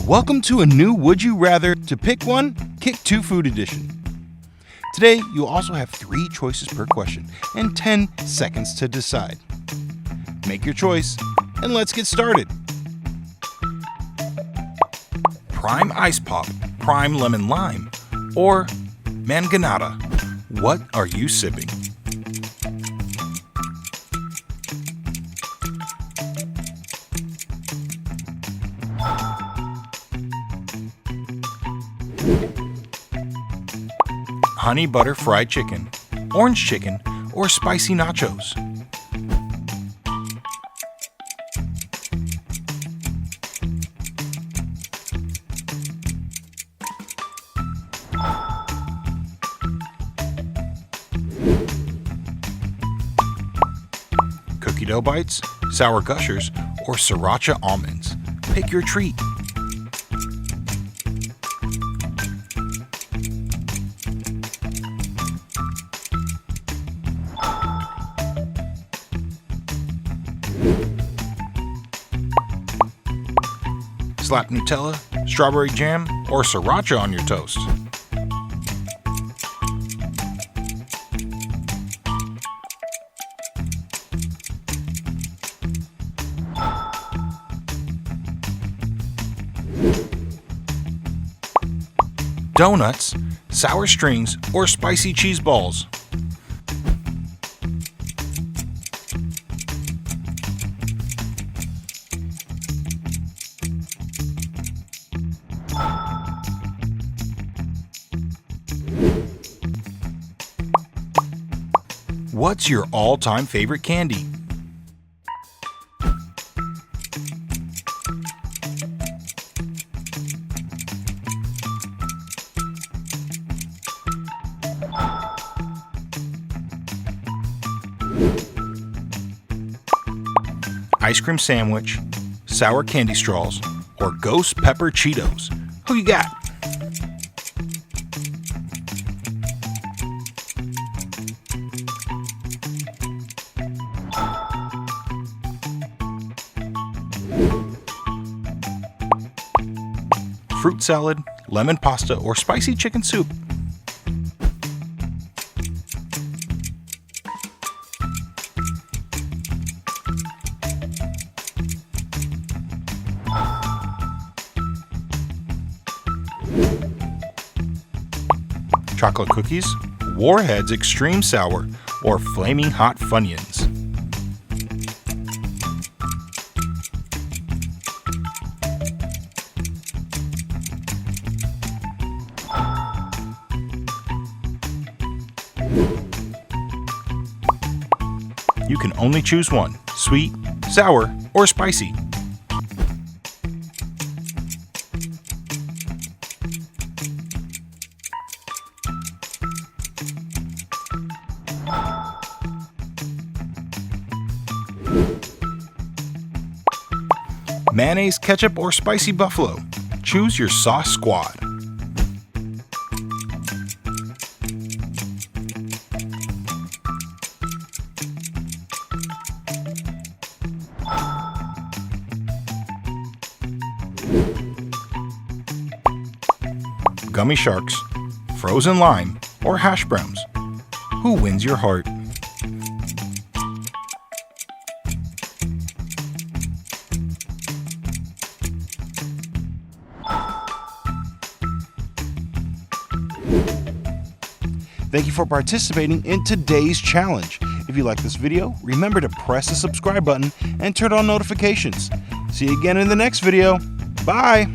Welcome to a new Would You Rather to pick one, kick two food edition. Today, you'll also have 3 choices per question and 10 seconds to decide. Make your choice, and let's get started. Prime Ice Pop, Prime Lemon Lime, or Manganata. What are you sipping? Honey butter fried chicken, orange chicken, or spicy nachos? Cookie dough bites, sour gushers, or sriracha almonds? Pick your treat. Slap Nutella, strawberry jam, or sriracha on your toast? Donuts, sour strings, or spicy cheese balls? What's your all-time favorite candy? Ice cream sandwich, sour candy straws, or ghost pepper Cheetos? Who you got? Fruit salad, lemon pasta, or spicy chicken soup? Chocolate cookies, Warhead's Extreme Sour, or Flaming Hot Funyuns? You can only choose one: sweet, sour, or spicy. Mayonnaise, ketchup, or spicy buffalo? Choose your sauce squad. Gummy sharks, frozen lime, or hash browns? Who wins your heart? Thank you for participating in today's challenge. If you like this video, remember to press the subscribe button and turn on notifications. See you again in the next video. Bye!